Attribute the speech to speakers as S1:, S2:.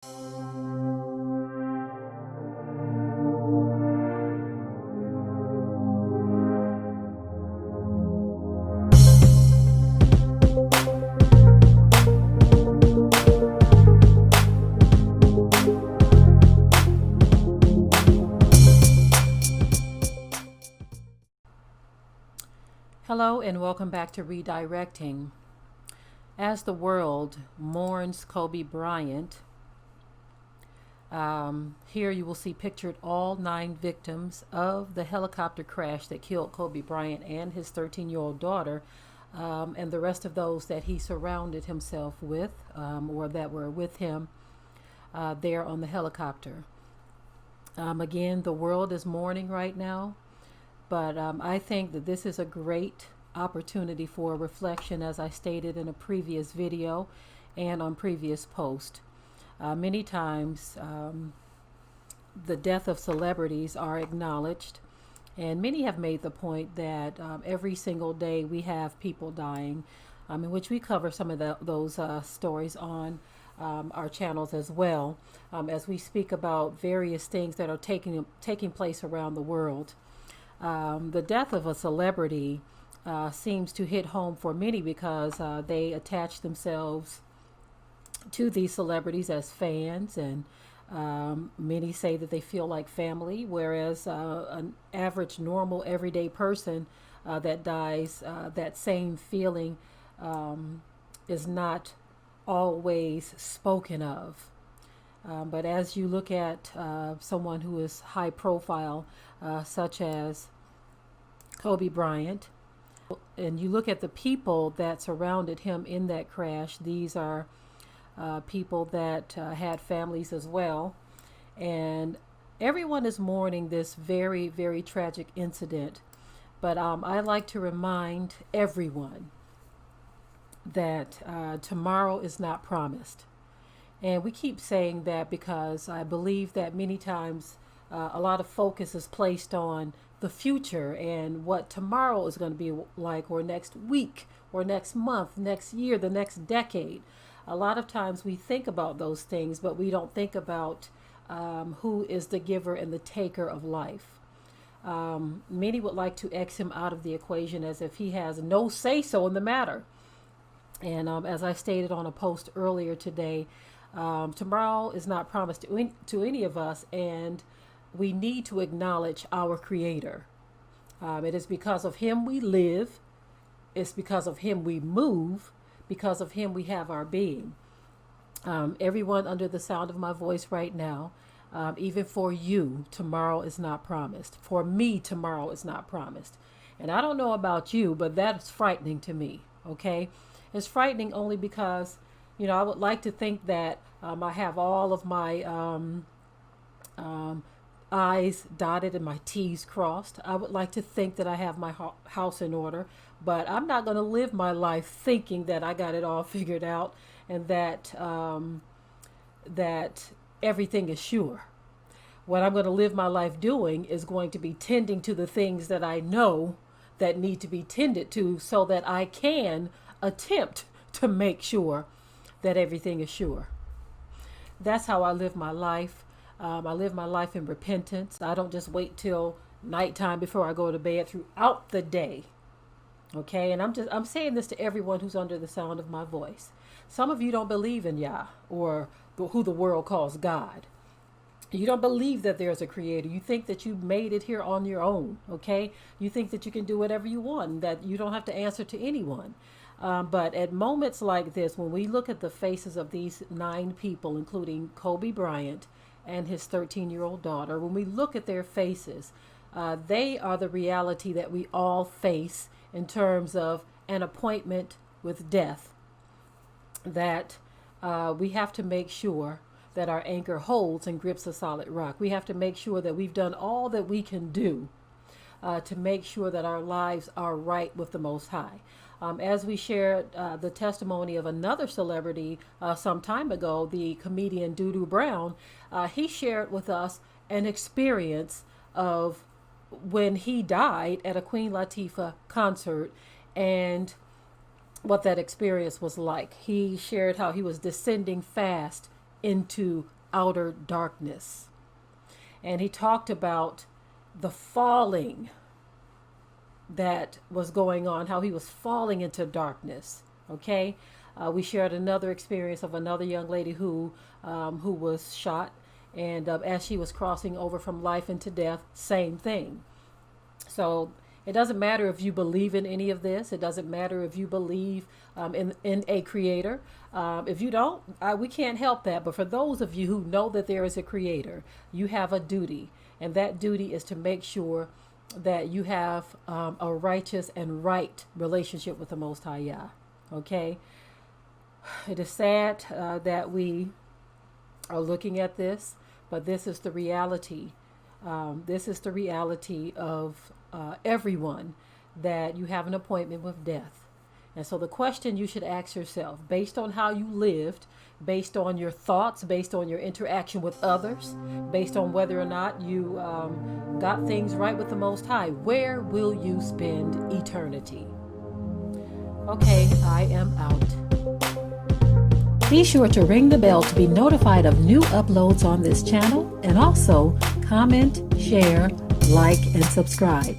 S1: Hello and welcome back to Redirecting. As the world mourns Kobe Bryant, here you will see pictured all 9 victims of the helicopter crash that killed Kobe Bryant and his 13-year-old daughter, and the rest of those that he surrounded himself with, or that were with him there on the helicopter. Again, the world is mourning right now. But I think that this is a great opportunity for reflection, as I stated in a previous video and on previous post. Many times the death of celebrities are acknowledged, and many have made the point that every single day we have people dying, in which we cover some of those stories on our channels as well, as we speak about various things that are taking place around the world. The death of a celebrity seems to hit home for many because they attach themselves to these celebrities as fans, and many say that they feel like family, whereas an average, normal, everyday person that dies, that same feeling is not always spoken of. But as you look at someone who is high profile, such as Kobe Bryant, and you look at the people that surrounded him in that crash, these are people that had families as well. And everyone is mourning this very, very tragic incident. But I like to remind everyone that tomorrow is not promised. And we keep saying that because I believe that many times a lot of focus is placed on the future and what tomorrow is going to be like, or next week, or next month, next year, the next decade. A lot of times we think about those things, but we don't think about who is the giver and the taker of life. Many would like to X him out of the equation as if he has no say-so in the matter. And as I stated on a post earlier today, tomorrow is not promised to any of us, and we need to acknowledge our Creator. It is because of Him we live. It's because of Him we move. Because of Him we have our being. Everyone under the sound of my voice right now, even for you, tomorrow is not promised. For me, tomorrow is not promised. And I don't know about you, but that's frightening to me, okay? It's frightening only because, I would like to think that I have all of my I's dotted and my T's crossed. I would like to think that I have my house in order, but I'm not going to live my life thinking that I got it all figured out and that that everything is sure. What I'm going to live my life doing is going to be tending to the things that I know that need to be tended to, so that I can attempt to make sure that everything is sure. That's how I live my life. I live my life in repentance. I don't just wait till nighttime before I go to bed, throughout the day. Okay, and I'm saying this to everyone who's under the sound of my voice. Some of you don't believe in Yah, or who the world calls God. You don't believe that there's a creator. You think that you made it here on your own. Okay, you think that you can do whatever you want, that you don't have to answer to anyone. But at moments like this, when we look at the faces of these 9 people, including Kobe Bryant and his 13-year-old daughter, when we look at their faces, they are the reality that we all face in terms of an appointment with death, that we have to make sure that our anchor holds and grips a solid rock. We have to make sure that we've done all that we can do to make sure that our lives are right with the Most High. As we shared the testimony of another celebrity some time ago, the comedian Doo Brown, he shared with us an experience of when he died at a Queen Latifah concert and what that experience was like. He shared how he was descending fast into outer darkness. And he talked about the falling that was going on, how he was falling into darkness. Okay. We shared another experience of another young lady who was shot, and as she was crossing over from life into death, same thing. So it doesn't matter if you believe in any of this. It doesn't matter if you believe in a creator. If you don't, we can't help that. But for those of you who know that there is a creator, you have a duty. And that duty is to make sure that you have a righteous and right relationship with the Most High Yah. Okay? It is sad that we are looking at this, but this is the reality. This is the reality of everyone, that you have an appointment with death. And so the question you should ask yourself, based on how you lived, based on your thoughts, based on your interaction with others, based on whether or not you got things right with the Most High, where will you spend eternity? Okay, I am out. Be sure to ring the bell to be notified of new uploads on this channel, and also comment, share, like, and subscribe.